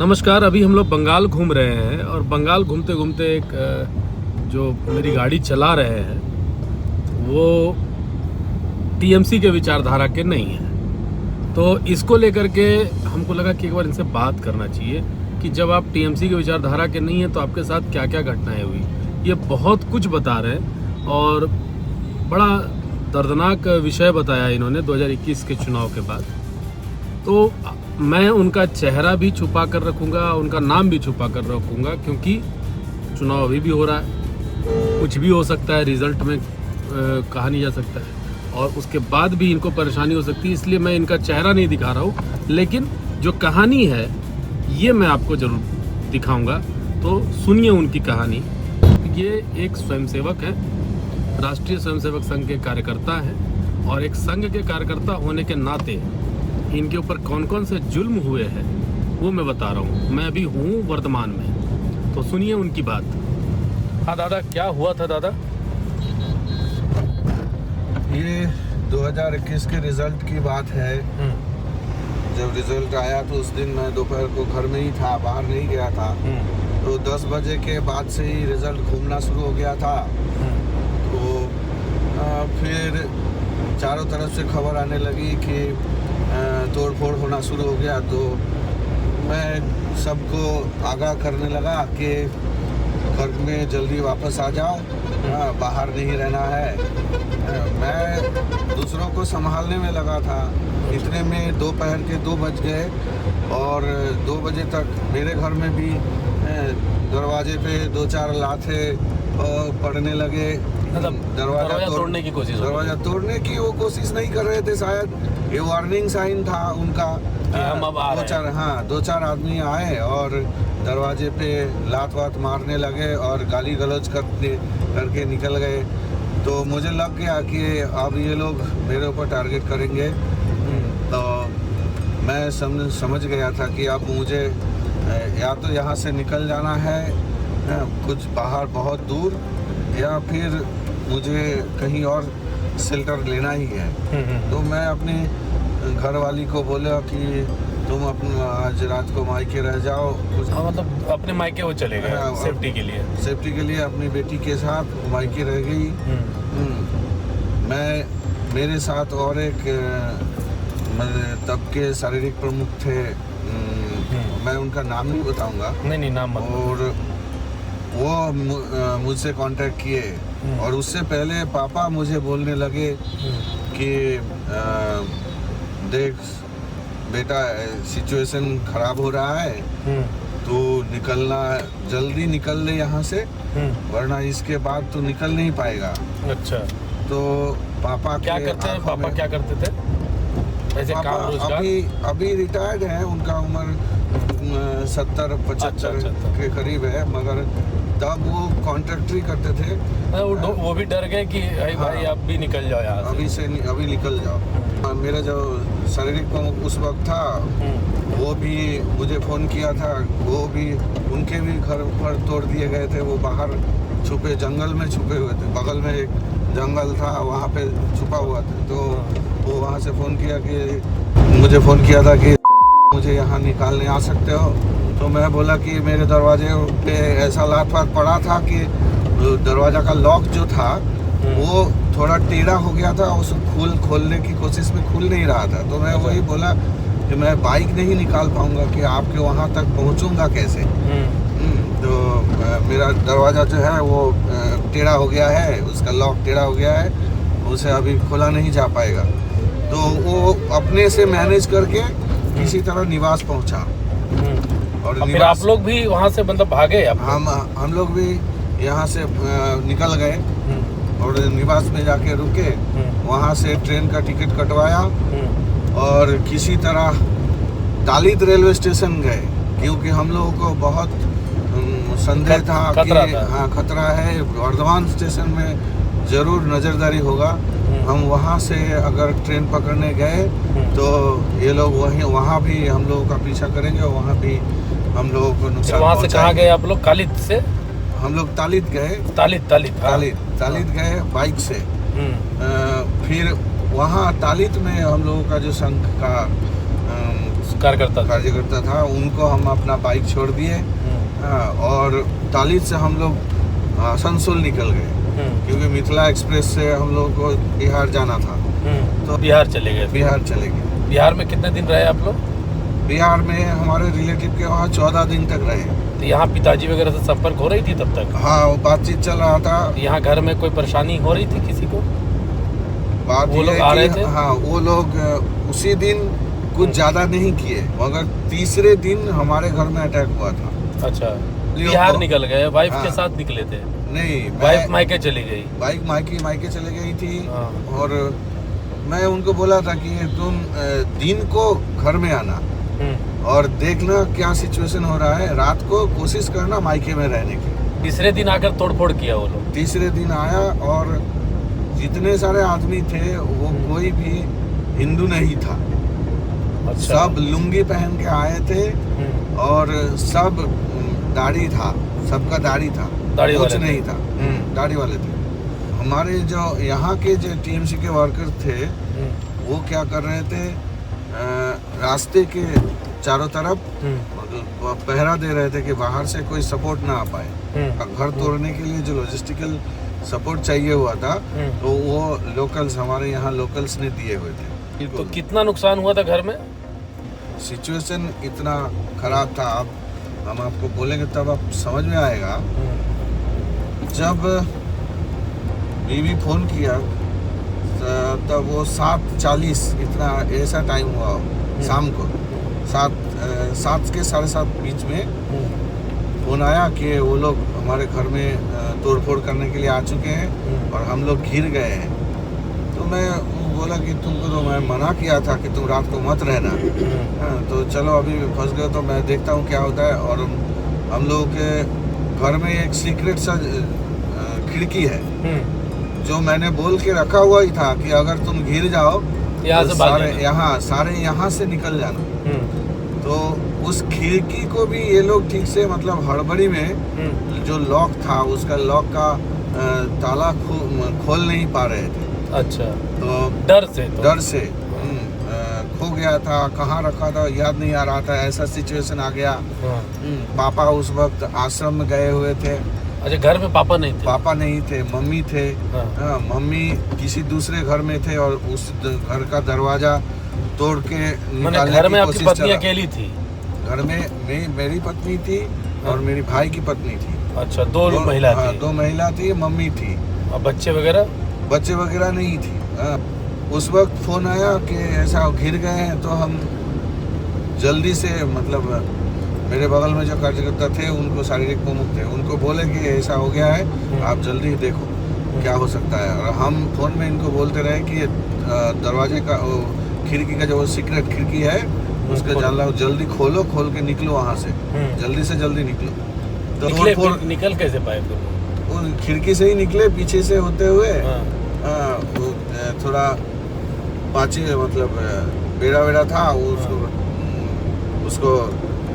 नमस्कार। अभी हम लोग बंगाल घूम रहे हैं और बंगाल घूमते घूमते एक जो मेरी गाड़ी चला रहे हैं वो टीएमसी के विचारधारा के नहीं है। तो इसको लेकर के हमको लगा कि एक बार इनसे बात करना चाहिए कि जब आप टीएमसी के विचारधारा के नहीं हैं तो आपके साथ क्या क्या घटनाएं हुई। ये बहुत कुछ बता रहे हैं और बड़ा दर्दनाक विषय बताया इन्होंने 2021 के चुनाव के बाद। तो मैं उनका चेहरा भी छुपा कर रखूँगा, उनका नाम भी छुपा कर रखूँगा, क्योंकि चुनाव अभी भी हो रहा है, कुछ भी हो सकता है, रिजल्ट में कहा नहीं जा सकता है और उसके बाद भी इनको परेशानी हो सकती है। इसलिए मैं इनका चेहरा नहीं दिखा रहा हूँ, लेकिन जो कहानी है ये मैं आपको ज़रूर दिखाऊँगा। तो सुनिए उनकी कहानी। ये एक स्वयंसेवक है, राष्ट्रीय स्वयंसेवक संघ के कार्यकर्ता हैं और एक संघ के कार्यकर्ता होने के नाते इनके ऊपर कौन कौन से जुल्म हुए हैं वो मैं बता रहा हूँ। मैं अभी हूँ वर्तमान में, तो सुनिए उनकी बात। हाँ दादा, क्या हुआ था दादा? ये 2021 के रिजल्ट की बात है। जब रिजल्ट आया तो उस दिन मैं दोपहर को घर में ही था, बाहर नहीं गया था। तो 10 बजे के बाद से ही रिजल्ट घूमना शुरू हो गया था। तो फिर चारों तरफ से खबर आने लगी कि तोड़ फोड़ होना शुरू हो गया। तो मैं सबको आगाह करने लगा कि घर में जल्दी वापस आ जाओ, बाहर नहीं रहना है। मैं दूसरों को संभालने में लगा था। इतने में दोपहर के 2 बज गए और 2 बजे तक मेरे घर में भी दरवाजे पे 2-4 लाथे पड़ने लगे। दरवाजा तोड़ने की कोशिश, दरवाजा तोड़ने की वो कोशिश नहीं कर रहे थे, शायद ये वार्निंग साइन था उनका। हम अब आ रहे हैं। 2-4 आदमी आए और दरवाजे पे लात वात मारने लगे और गाली गलौज करके निकल गए। तो मुझे लग गया कि अब ये लोग मेरे ऊपर टारगेट करेंगे। तो मैं समझ गया था कि अब मुझे या तो यहाँ से निकल जाना है कुछ बाहर बहुत दूर, या फिर मुझे कहीं और शेल्टर लेना ही है। तो मैं अपनी घरवाली को बोला कि तुम अपना आज रात को मायके रह जाओ। मतलब अपने मायके वो चले गए सेफ्टी के लिए। सेफ्टी के लिए अपनी बेटी के साथ मायके रह गई। मेरे साथ और एक तब के शारीरिक प्रमुख थे, मैं उनका नाम नहीं बताऊंगा। नहीं नाम मत। और वो मुझसे कांटेक्ट किए और उससे पहले पापा मुझे बोलने लगे कि देख बेटा, सिचुएशन खराब हो रहा है, तो निकलना, जल्दी निकल ले यहाँ से, वरना इसके बाद तो निकल नहीं पाएगा। अच्छा, तो पापा क्या करते हैं? पापा क्या करते थे? ऐसे पापा काम रोजगार? अभी रिटायर्ड हैं, उनका उम्र 70-75 के करीब है, मगर तब वो कॉन्ट्रैक्टरी करते थे। वो भी डर गए कि भाई आप भी निकल जाओ यहाँ से। अभी निकल जाओ। मेरा जो शारीरिक प्रमुख उस वक्त था वो भी मुझे फ़ोन किया था। वो भी, उनके भी घर पर तोड़ दिए गए थे। वो बाहर छुपे, जंगल में छुपे हुए थे। बगल में एक जंगल था, वहाँ पे छुपा हुआ था। तो वो वहाँ से मुझे फ़ोन किया था कि मुझे यहाँ निकालने आ सकते हो। तो मैं बोला कि मेरे दरवाजे पे ऐसा लात वात पड़ा था कि दरवाज़ा का लॉक जो था वो थोड़ा टेढ़ा हो गया था, उसको खोलने की कोशिश में खुल नहीं रहा था। तो मैं वही बोला कि मैं बाइक नहीं निकाल पाऊँगा, कि आपके वहाँ तक पहुँचूँगा कैसे। तो मेरा दरवाज़ा जो है वो टेढ़ा हो गया है, उसका लॉक टेढ़ा हो गया है, उसे अभी खोला नहीं जा पाएगा। तो वो अपने से मैनेज करके किसी तरह निवास पहुंचा। और फिर आप लोग भी वहाँ से मतलब भागे? हम लोग भी यहाँ से निकल गए और निवास में जाके रुके। वहाँ से ट्रेन का टिकट कटवाया और किसी तरह तालित रेलवे स्टेशन गए, क्योंकि हम लोगों को बहुत संदेह था कि हाँ खतरा है, वर्धमान स्टेशन में ज़रूर नज़रदारी होगा। हम वहाँ से अगर ट्रेन पकड़ने गए तो ये लोग वहाँ भी हम लोगों का पीछा करेंगे और वहाँ भी हम लोगों को नुकसान। वहाँ से कहाँ गए आप लोग? कालिद से हम लोग तालित गए। तालित गए बाइक से। फिर वहाँ तालित में हम लोगों का जो संघ का कार्यकर्ता था, उनको हम अपना बाइक छोड़ दिए। हाँ, और तालीद से हम लोग आसनसोल निकल गए, क्योंकि मिथिला एक्सप्रेस से हम लोग को बिहार जाना था। तो बिहार चले गए? बिहार चले गए। बिहार में कितने दिन रहे आप लोग? बिहार में हमारे रिलेटिव के वहाँ 14 दिन तक रहे। तो यहाँ पिताजी वगैरह से संपर्क हो रही थी तब तक? हाँ, वो बातचीत चल रहा था। यहाँ घर में कोई परेशानी हो रही थी किसी को? बात वो लोग आ रहे थे? हाँ, वो लोग उसी दिन कुछ ज्यादा नहीं किए, मगर तीसरे दिन हमारे घर में अटैक हुआ था। अच्छा, बिहार निकल गए, वाइफ हाँ, के साथ निकले थे? नहीं, वाइफ मायके चली गई? बाइक मायके चले गई थी। हाँ। और मैं उनको बोला था कि तुम दिन को घर में आना और देखना क्या सिचुएशन हो रहा है, रात को कोशिश करना मायके में रहने की। तीसरे दिन आकर तोड़फोड़ किया वो लोग? तीसरे दिन आया, और जितने सारे आदमी थे वो कोई भी हिंदू नहीं था। अच्छा। सब लुंगी पहन के आए थे, और सब दाढ़ी था, सबका दाढ़ी था, कुछ नहीं था, दाढ़ी वाले थे। हमारे जो यहाँ के जो टीएमसी के वर्कर थे, वो क्या कर रहे थे, रास्ते के चारों तरफ पहरा दे रहे थे कि बाहर से कोई सपोर्ट ना आ पाए। घर तोड़ने के लिए जो लॉजिस्टिकल सपोर्ट चाहिए हुआ था, तो वो लोकल्स, हमारे यहाँ लोकल्स ने दिए हुए थे। तो कितना नुकसान हुआ था घर में? सिचुएशन इतना खराब था, अब हम आपको बोलेंगे तब आप समझ में आएगा। जब बीवी फोन किया तब वो 7:40 इतना ऐसा टाइम हुआ शाम को, 7 के 7:30 बीच में फोन आया कि वो लोग हमारे घर में तोड़फोड़ करने के लिए आ चुके हैं और हम लोग घिर गए हैं। तो मैं बोला कि तुमको तो मैं मना किया था कि तुम रात को मत रहना। हाँ, तो चलो अभी फंस गए तो मैं देखता हूँ क्या होता है। और हम लोगों के घर में एक सीक्रेट सा खिड़की है, जो मैंने बोल के रखा हुआ ही था कि अगर तुम घिर जाओ यहाँ तो सारे यहाँ से निकल जाना। तो उस खिड़की को भी ये लोग ठीक से, मतलब हड़बड़ी में जो लॉक था उसका लॉक का ताला खोल नहीं पा रहे थे। अच्छा, तो डर से खो गया था, कहाँ रखा था याद नहीं आ रहा था, ऐसा सिचुएशन आ गया। पापा उस वक्त आश्रम में गए हुए थे। अच्छा, घर में पापा नहीं थे? पापा नहीं थे, मम्मी थे। हाँ। मम्मी किसी दूसरे घर में थे और उस घर का दरवाजा तोड़ के निकालने घर में की आपकी कोशिश पत्नी चला। अकेली थी? घर में मेरी पत्नी थी और मेरी भाई की पत्नी थी। अच्छा, दो महिला थी? 2 महिला थी, मम्मी थी। और बच्चे वगैरह नहीं थी। उस वक्त फोन आया कि ऐसा घिर गए हैं। तो हम जल्दी से, मतलब मेरे बगल में जो कार्यकर्ता थे उनको शारीरिक प्रमुख थे, उनको बोले कि ऐसा हो गया है, आप जल्दी देखो क्या हो सकता है। और हम फोन में इनको बोलते रहे कि दरवाजे का, खिड़की का जो सीक्रेट खिड़की है उसका जानला जल्दी खोलो, खोल के निकलो वहाँ से, जल्दी से जल्दी निकलो। तो निकल कैसे पाए? वो खिड़की से ही निकले, पीछे से होते हुए। वो थोड़ा पाची, मतलब बेड़ा था, उसको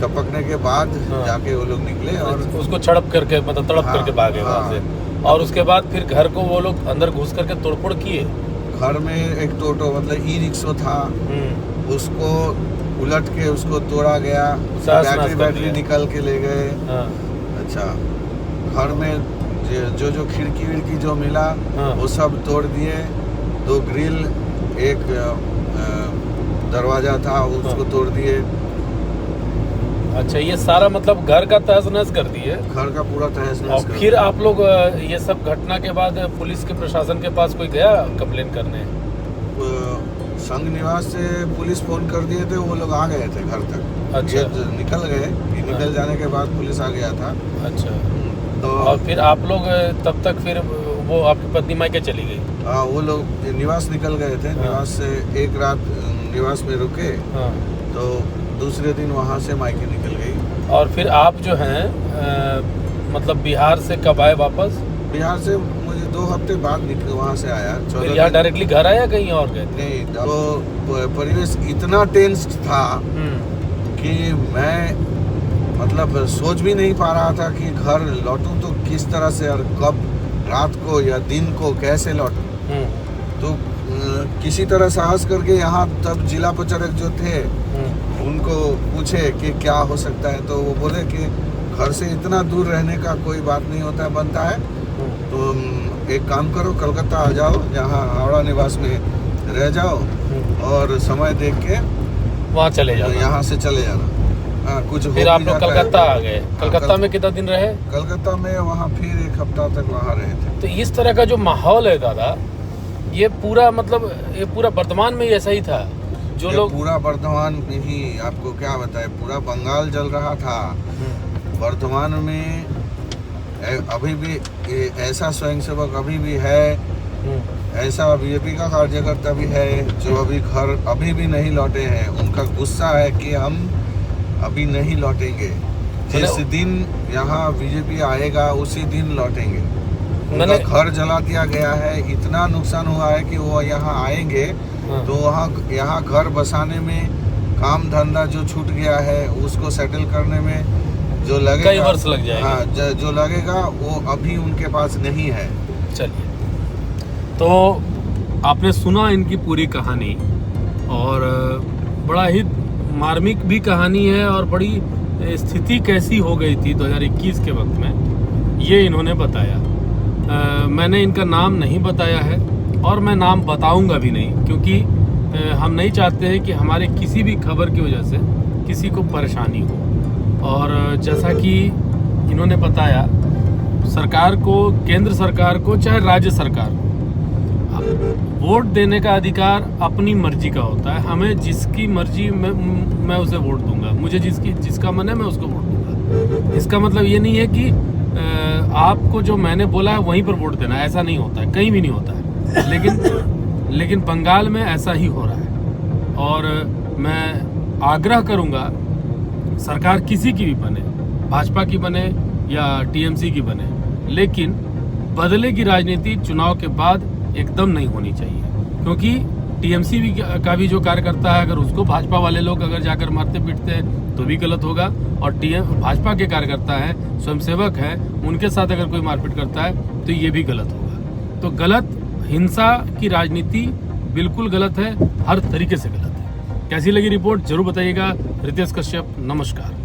टपकने के बाद जाके वो लोग निकले और उसको तड़प करके भागे वहाँ से। और उसके बाद फिर घर को वो लोग अंदर घुस करके तोड़फोड़ किए? घर में एक टोटो, मतलब ई-रिक्शा था, उसको उलट के उसको तोड़ा गया, बैटरी निकल के ले गए। अच्छा, घर में जो खिड़की जो मिला वो सब तोड़ दिए। 2 ग्रिल, एक दरवाजा था उसको तोड़ दिए। अच्छा, ये सारा मतलब घर का तहस-नहस कर दिए? घर का पूरा तहस-नहस। और फिर आप लोग ये सब घटना के बाद पुलिस के प्रशासन के पास कोई गया कंप्लेन करने? संघ निवास से पुलिस फोन कर दिए थे, वो लोग आ गए थे घर तक। अच्छा, निकल गए, निकल जाने के बाद पुलिस आ गया था। अच्छा, तो और फिर आप लोग तब तक फिर वो आपकी पत्नी मायके चली गई? हाँ, वो लोग निवास निकल गए थे। निवास से एक रात निवास में रुके, तो दूसरे दिन वहाँ से मायके निकल गई। और फिर आप जो हैं मतलब बिहार से कब आए वापस? बिहार से मुझे 2 हफ्ते बाद निकल वहाँ से आया। फिर यहाँ डायरेक्टली घर आया, कहीं और गए? नहीं, तो परिवेश इतना टेंस था कि मैं, मतलब सोच भी नहीं पा रहा था कि घर लौटूं तो किस तरह से और कब, रात को या दिन को कैसे लौटूं। तो किसी तरह साहस करके यहाँ, तब जिला प्रचारक जो थे उनको पूछे कि क्या हो सकता है, तो वो बोले कि घर से इतना दूर रहने का कोई बात नहीं होता बनता है, तो एक काम करो, कलकत्ता आ जाओ, यहाँ हावड़ा निवास में रह जाओ और समय देख के वहाँ चले जाओ, यहाँ से चले जाना। हाँ, कुछ हो फिर आप भी लोग जाता है। कलकत्ता आ गए। कलकत्ता में कितना दिन रहे? कलकत्ता में वहाँ फिर 1 हफ्ता तक वहाँ रहे थे। तो इस तरह का जो माहौल है दादा, ये पूरा मतलब ये पूरा वर्तमान में ऐसा ही था जो ये लोग पूरा वर्धमान में ही, आपको क्या बताए, पूरा बंगाल जल रहा था। वर्तमान में अभी भी ऐसा स्वयंसेवक अभी भी है, ऐसा बीजेपी का कार्यकर्ता भी है जो अभी घर अभी भी नहीं लौटे हैं। उनका गुस्सा है कि हम अभी नहीं लौटेंगे, जिस दिन यहाँ बीजेपी आएगा उसी दिन लौटेंगे। उनका घर जला दिया गया है, इतना नुकसान हुआ है कि वो यहाँ आएंगे तो वहाँ यहाँ घर बसाने में, काम धंधा जो छूट गया है उसको सेटल करने में जो लगेगा, कई वर्ष लग जाएंगे। हाँ, जो लगेगा वो अभी उनके पास नहीं है। चलिए, तो आपने सुना इनकी पूरी कहानी, और बड़ा ही मार्मिक भी कहानी है, और बड़ी स्थिति कैसी हो गई थी 2021 के वक्त में, ये इन्होंने बताया। मैंने इनका नाम नहीं बताया है और मैं नाम बताऊंगा भी नहीं, क्योंकि हम नहीं चाहते हैं कि हमारे किसी भी खबर की वजह से किसी को परेशानी हो। और जैसा कि इन्होंने बताया, सरकार को, केंद्र सरकार को चाहे राज्य सरकार को, वोट देने का अधिकार अपनी मर्जी का होता है। हमें जिसकी मर्जी मैं उसे वोट दूंगा, मुझे जिसका मन है मैं उसको वोट दूंगा। इसका मतलब ये नहीं है कि आपको जो मैंने बोला है वहीं पर वोट देना, ऐसा नहीं होता है, कहीं भी नहीं होता है। लेकिन बंगाल में ऐसा ही हो रहा है। और मैं आग्रह करूंगा, सरकार किसी की भी बने, भाजपा की बने या टीएमसी की बने, लेकिन बदले की राजनीति चुनाव के बाद एकदम नहीं होनी चाहिए। क्योंकि टीएमसी भी का भी जो कार्यकर्ता है, अगर उसको भाजपा वाले लोग अगर जाकर मारते पीटते हैं तो भी गलत होगा, और भाजपा के कार्यकर्ता है, स्वयंसेवक है, उनके साथ अगर कोई मारपीट करता है तो ये भी गलत होगा। तो गलत, हिंसा की राजनीति बिल्कुल गलत है, हर तरीके से गलत है। कैसी लगी रिपोर्ट जरूर बताइएगा। रितेश कश्यप, नमस्कार।